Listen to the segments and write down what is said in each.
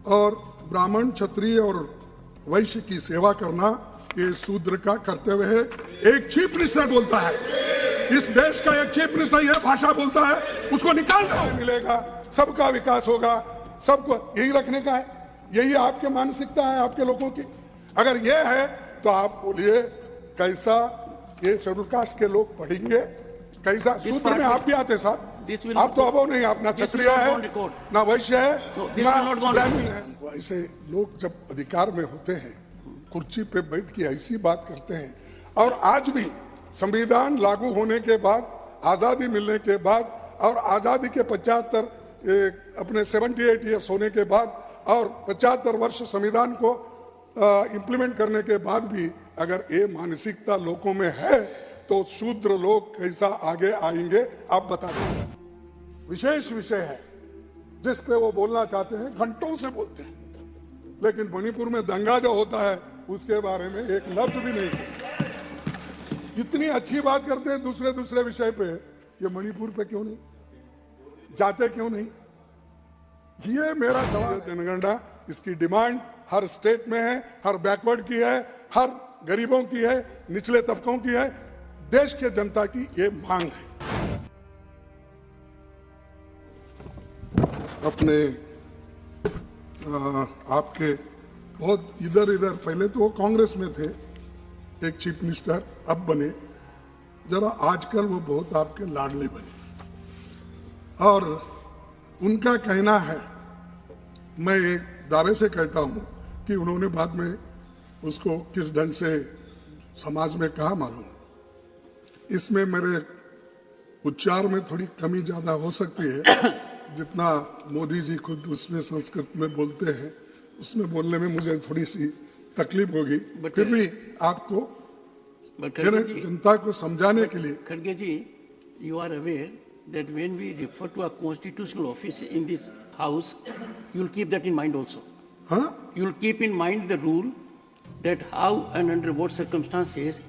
और ब्राह्मण, क्षत्रिय और वैश्य की सेवा करना ये शूद्र का कर्तव्य है। एक चीफ मिनिस्टर बोलता है, इस देश का एक चीफ मिनिस्टर यह भाषा बोलता है, उसको निकाल दो, मिलेगा, सबका विकास होगा, सबको यही रखने का है। यही आपके मानसिकता है आपके लोगों की। अगर यह है तो आप बोलिए कैसा ये शेड्यूल कास्ट के लोग पढ़ेंगे, कैसा सूत्र में आप भी आते साहब। आप तो अब नहीं, आप ना क्षत्रिय है ना वैश्य है ना ब्राह्मण है। ऐसे लोग जब अधिकार में होते हैं, कुर्सी पे बैठ के ऐसी बात करते हैं। और आज भी संविधान लागू होने के बाद, आजादी मिलने के बाद और आजादी के 75 अपने 78 ईयर्स होने के बाद और 75 वर्ष संविधान को इम्प्लीमेंट करने के बाद भी अगर ये मानसिकता लोगों में है तो शूद्र लोग कैसा आगे आएंगे आप बता दें। विशेष विषय है जिस पे वो बोलना चाहते हैं, घंटों से बोलते हैं, लेकिन मणिपुर में दंगा जो होता है उसके बारे में एक लफ्ज भी नहीं कहते। इतनी अच्छी बात करते हैं दूसरे विषय पे, ये मणिपुर पे क्यों नहीं जाते, क्यों नहीं? ये मेरा सवाल। जनगणना इसकी डिमांड हर स्टेट में है, हर बैकवर्ड की है, हर गरीबों की है, निचले तबकों की है, देश के जनता की ये मांग है। अपने आपके बहुत इधर पहले तो वो कांग्रेस में थे एक चीफ मिनिस्टर, अब बने जरा आजकल वो बहुत आपके लाडले बने। और उनका कहना है, मैं एक दावे से कहता हूं कि उन्होंने बाद में उसको किस ढंग से समाज में कहा मालूम, इसमें मेरे उच्चार में थोड़ी कमी ज्यादा हो सकती है, जितना मोदी जी खुद उसमें संस्कृत में बोलते हैं उसमें बोलने में मुझे थोड़ी सी तकलीफ होगी, फिर भी आपको जनता को समझाने के लिए। खड़गे जी, you are aware that when we refer to a constitutional office in this house, you will keep that in mind also. Huh? You will keep in mind the rule that how and under what circumstances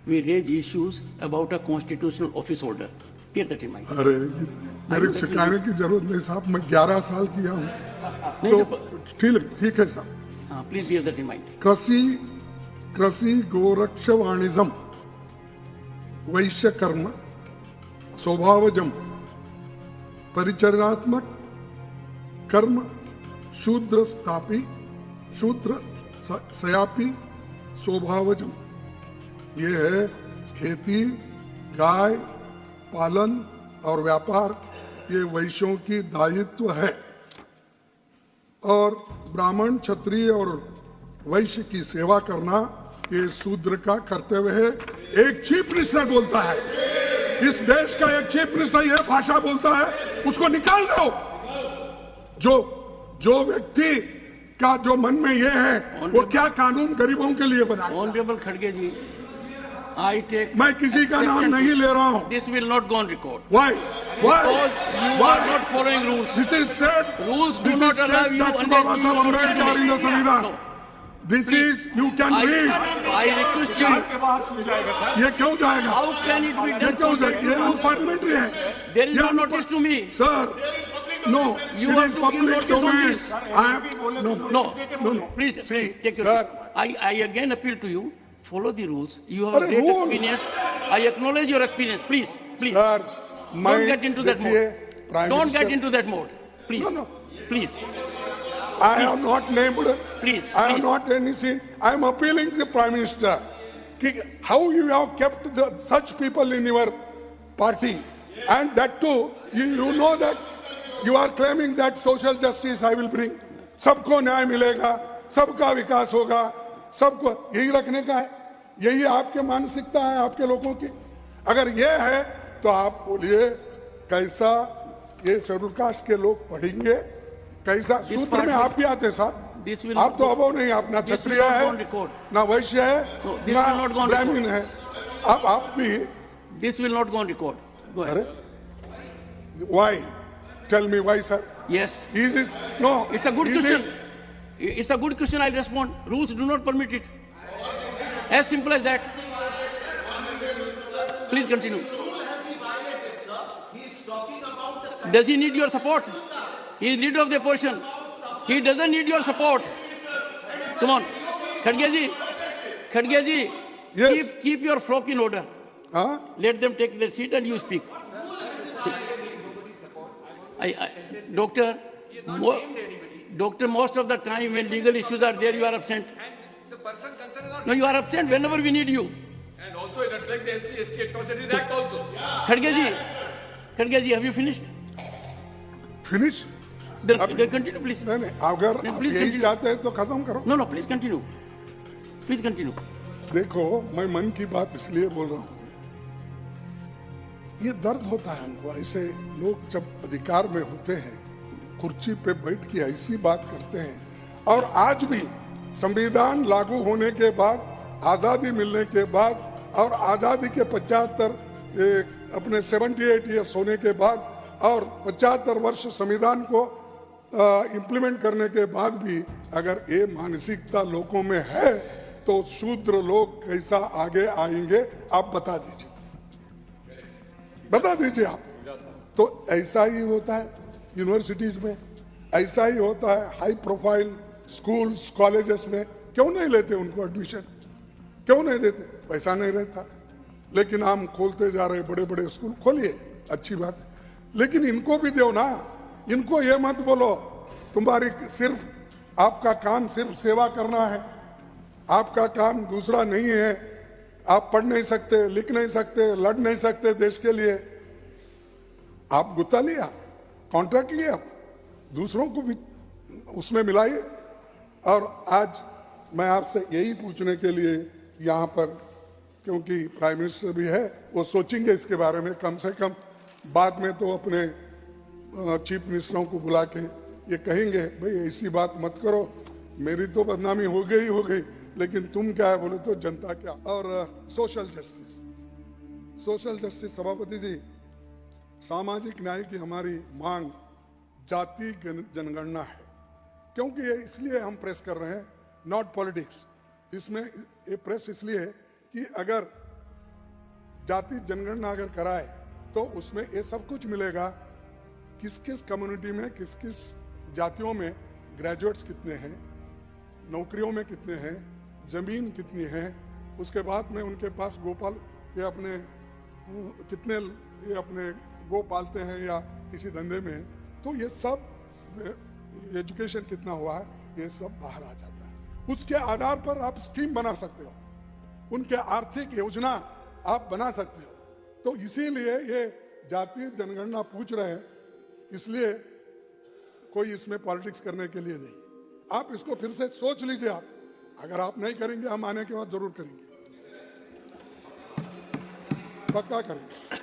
we raise issues about a constitutional office holder. Keep that in mind. अरे मेरे सिखाने की जरूरत नहीं साहब, मैं 11 साल किया हूँ तो ठीक है साहब। हाँ, please bear that in mind. कृषि गोरक्ष वाणिज्यम वैश्य कर्म स्वभावजम परिचर्यात्मक कर्म शूद्र स्थापी शूद्र सयापी स्वभावजम। ये है खेती, गाय पालन और व्यापार, ये वैश्यों की दायित्व है। और ब्राह्मण, क्षत्रिय और वैश्य की सेवा करना ये शूद्र का कर्तव्य है। एक चीफ मिनिस्टर बोलता है, इस देश का एक चीफ मिनिस्टर यह भाषा बोलता है, उसको निकाल दो। जो व्यक्ति का जो मन में ये है वो क्या कानून गरीबों के लिए बनाए। ऑनरेबल खड़गे जी, I take मैं किसी का नाम नहीं ले रहा हूँ। This will not go on record. Why? Because you are not following rules. This is said. Rules do not allow you Dr. Baba Saheb Ambedkar in the Samvidhan. This is, you can read. I request you. ये क्यों जाएगा? How can it be done? ये क्यों जाएगा? ये अनपार्लियामेंटरी है। There is no notice to me. Sir, no. You it have is to give public notice on domain. this. No. Please, See, take your sir. I again appeal to you. Follow the rules. You have Arre, great rule. experience. I acknowledge your experience. Please. Sir, don't get into that mode. Prime Don't Minister, get into that mode. Please. No. Please. I have not named. Please. I have not any sin. I am appealing to the Prime Minister. How you have kept such people in your party, and that too, you know that you are claiming that social justice I will bring. सबको न्याय मिलेगा, सबका विकास होगा, सबको यही रखने का है। यही आपके मानसिकता है आपके लोगों की। अगर ये है तो आप बोलिए कैसा ये शेड्यूल कास्ट के लोग पढ़ेंगे, कैसा सूत्र में आप भी आते साहब। आप तो अब नहीं, आप ना क्षत्रिय है ना वैश्य है ना ब्राह्मण है, आप भी। This will not go on record. Go ahead. Why? Tell me why, sir. Yes. Is it? No. It's a good question. It's a good question. I'll respond. Rules do not permit it. As simple as that. Please continue. Does he need your support? He is leader of the opposition. He doesn't need your support. Come on. Khadge ji, Yes. keep your flock in order. हाँ? Let them take their seat and you speak. See, Doctor, most of the time when legal issues are there, you are absent. The person concerned is not. No, you are absent whenever we need you. And also it reflects the SC/ST Atrocities Act also. Khadge ji, have you finished? Finish? Then continue, please. नहीं नहीं, अगर नहीं, आप please यही continue. चाहते हैं तो खत्म करो। No, please continue. Please continue. देखो, मैं मन की बात इसलिए बोल रहा हूँ, ये दर्द होता है हमको। ऐसे लोग जब अधिकार में होते हैं, कुर्सी पे बैठ के ऐसी बात करते हैं, और आज भी संविधान लागू होने के बाद, आजादी मिलने के बाद, और आजादी के 75 अपने 78 ईयर्स होने के बाद, और 75 वर्ष संविधान को इम्प्लीमेंट करने के बाद भी अगर ये मानसिकता लोगों में है, तो शूद्र लोग कैसा आगे आएंगे? आप बता दीजिए, बता दीजिए आप। तो ऐसा ही होता है यूनिवर्सिटीज में, ऐसा ही होता है हाई प्रोफाइल स्कूल्स कॉलेजेस में। क्यों नहीं लेते उनको एडमिशन? क्यों नहीं देते? पैसा नहीं रहता। लेकिन हम खोलते जा रहे, बड़े बड़े स्कूल खोलिए, अच्छी बात है, लेकिन इनको भी दो ना। इनको ये मत बोलो तुम्हारी सिर्फ आपका काम सिर्फ सेवा करना है, आपका काम दूसरा नहीं है, आप पढ़ नहीं सकते, लिख नहीं सकते, लड़ नहीं सकते देश के लिए। आप गुत्ता लिया, कॉन्ट्रैक्ट लिया, दूसरों को भी उसमें मिलाइए। और आज मैं आपसे यही पूछने के लिए यहाँ पर, क्योंकि प्राइम मिनिस्टर भी है, वो सोचेंगे इसके बारे में, कम से कम बाद में तो अपने चीफ मिनिस्टरों को बुला के ये कहेंगे, भाई ऐसी बात मत करो, मेरी तो बदनामी हो गई, लेकिन तुम क्या है बोले तो जनता क्या। और सोशल जस्टिस सभापति जी, सामाजिक न्याय की हमारी मांग जाति जनगणना है, क्योंकि ये इसलिए हम प्रेस कर रहे हैं, नॉट पॉलिटिक्स। इसमें ये प्रेस इसलिए है कि अगर जाति जनगणना अगर कराए तो उसमें ये सब कुछ मिलेगा, किस किस कम्युनिटी में, किस किस जातियों में ग्रेजुएट्स कितने हैं, नौकरियों में कितने हैं, जमीन कितनी है, उसके बाद में उनके पास गोपाल ये अपने कितने ये अपने गो पालते हैं या किसी धंधे में, तो ये सब एजुकेशन कितना हुआ है, ये सब बाहर आ जाता है। उसके आधार पर आप स्कीम बना सकते हो, उनके आर्थिक योजना आप बना सकते हो। तो इसीलिए ये जातीय जनगणना पूछ रहे हैं, इसलिए कोई इसमें पॉलिटिक्स करने के लिए नहीं। आप इसको फिर से सोच लीजिए। आप अगर आप नहीं करेंगे, हम आने के बाद जरूर करेंगे, पक्का करेंगे।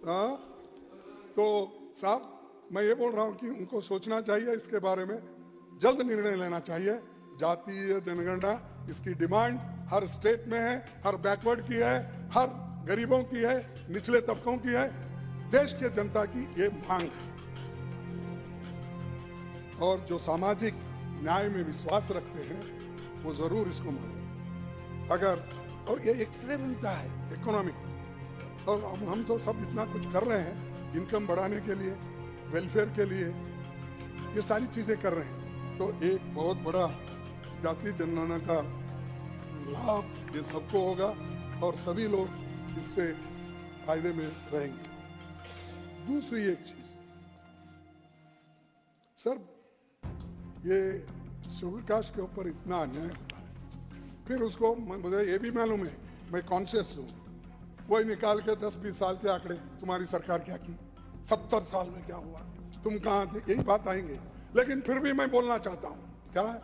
हाँ, तो साहब मैं ये बोल रहा हूँ कि उनको सोचना चाहिए इसके बारे में, जल्द निर्णय लेना चाहिए। जातीय जनगणना इसकी डिमांड हर स्टेट में है, हर बैकवर्ड की है, हर गरीबों की है, निचले तबकों की है, देश के जनता की ये मांग है। और जो सामाजिक न्याय में विश्वास रखते हैं वो जरूर इसको मानेंगे। अगर और ये एक्सपेरिमेंटा है इकोनॉमिक, और हम तो सब इतना कुछ कर रहे हैं इनकम बढ़ाने के लिए, वेलफेयर के लिए, ये सारी चीजें कर रहे हैं। तो एक बहुत बड़ा जातीय जनगणना का लाभ ये सबको होगा और सभी लोग इससे फायदे में रहेंगे। दूसरी एक चीज सर, ये शेड्यूल कास्ट के ऊपर इतना अन्याय होता है, फिर उसको मुझे ये भी मालूम है, मैं कॉन्शियस हूँ, वही निकाल के 10-20 साल के आंकड़े, तुम्हारी सरकार क्या की, 70 साल में क्या हुआ, तुम कहाँ थे, यही बात आएंगे। लेकिन फिर भी मैं बोलना चाहता हूँ, क्या है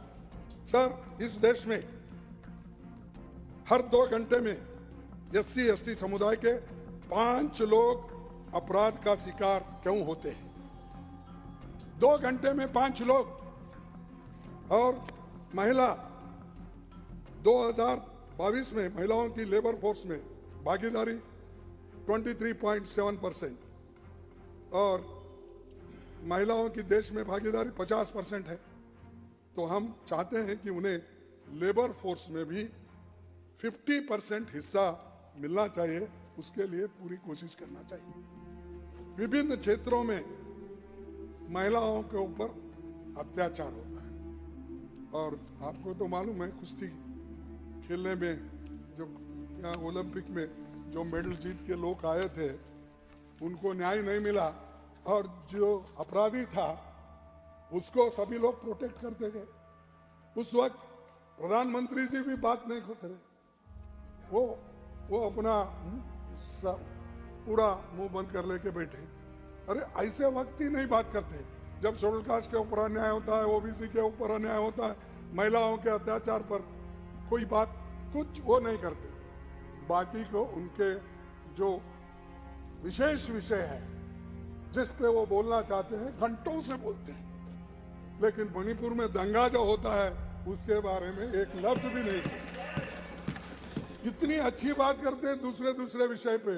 सर, इस देश में हर 2 घंटे में SC/ST समुदाय के 5 लोग अपराध का शिकार क्यों होते हैं? 2 घंटे में 5 लोग। और महिला 2022 में महिलाओं की लेबर फोर्स में भागीदारी 23.7% और महिलाओं की देश में भागीदारी 50% है। तो हम चाहते हैं कि उन्हें लेबर फोर्स में भी 50% हिस्सा मिलना चाहिए, उसके लिए पूरी कोशिश करना चाहिए। विभिन्न क्षेत्रों में महिलाओं के ऊपर अत्याचार होता है। और आपको तो मालूम है, कुश्ती खेलने में जो यहाँ ओलंपिक में जो मेडल जीत के लोग आए थे, उनको न्याय नहीं मिला, और जो अपराधी था उसको सभी लोग प्रोटेक्ट करते गए। उस वक्त प्रधानमंत्री जी भी बात नहीं करे, वो अपना पूरा मुंह बंद कर लेके बैठे। अरे ऐसे वक्त ही नहीं बात करते जब शेड्यूल कास्ट के ऊपर अन्याय होता है, ओबीसी के ऊपर अन्याय होता है, महिलाओं के अत्याचार पर कोई बात कुछ वो नहीं करते। बाकी को उनके जो विशेष विषय है जिस पे वो बोलना चाहते हैं घंटों से बोलते हैं, लेकिन मणिपुर में दंगा जो होता है उसके बारे में एक लफ्ज भी नहीं कहते। इतनी अच्छी बात करते हैं दूसरे विषय पे,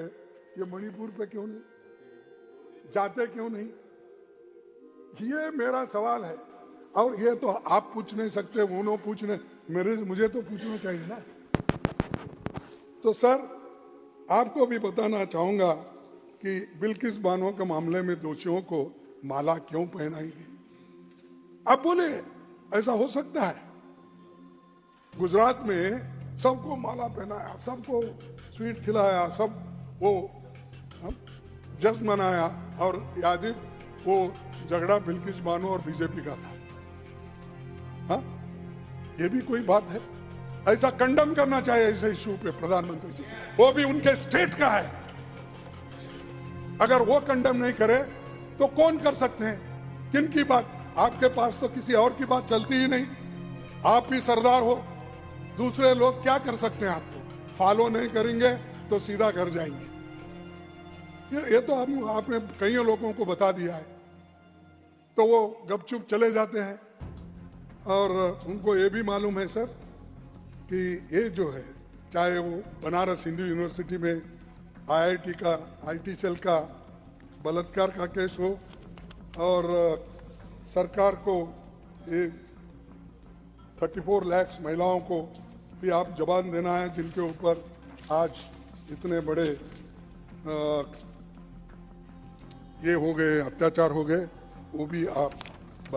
ये मणिपुर पे क्यों नहीं जाते, क्यों नहीं? ये मेरा सवाल है। और ये तो आप पूछ नहीं सकते, वो नो पूछने, मुझे तो पूछना चाहिए ना। तो सर, आपको भी बताना चाहूंगा कि बिल्किस बानो के मामले में दोषियों को माला क्यों पहनाई गई? आप बोले ऐसा हो सकता है? गुजरात में सबको माला पहनाया, सबको स्वीट खिलाया, सब वो जश्न मनाया, और याजिब वो झगड़ा बिल्किस बानो और बीजेपी का था। हाँ, ये भी कोई बात है? ऐसा कंडम करना चाहिए ऐसे इशू पे प्रधानमंत्री जी, वो भी उनके स्टेट का है। अगर वो कंडम नहीं करे तो कौन कर सकते हैं? किन की बात? आपके पास तो किसी और की बात चलती ही नहीं। आप भी सरदार हो, दूसरे लोग क्या कर सकते हैं? आपको फॉलो नहीं करेंगे तो सीधा घर जाएंगे। ये तो आपने कई लोगों को बता दिया है, तो वो गपचुप चले जाते हैं। और उनको ये भी मालूम है सर कि ये जो है, चाहे वो बनारस हिंदू यूनिवर्सिटी में आईआईटी का आईटी सेल का बलात्कार का केस हो, और सरकार को ये 34 लाख महिलाओं को भी आप जवाब देना है, जिनके ऊपर आज इतने बड़े ये हो गए, अत्याचार हो गए, वो भी आप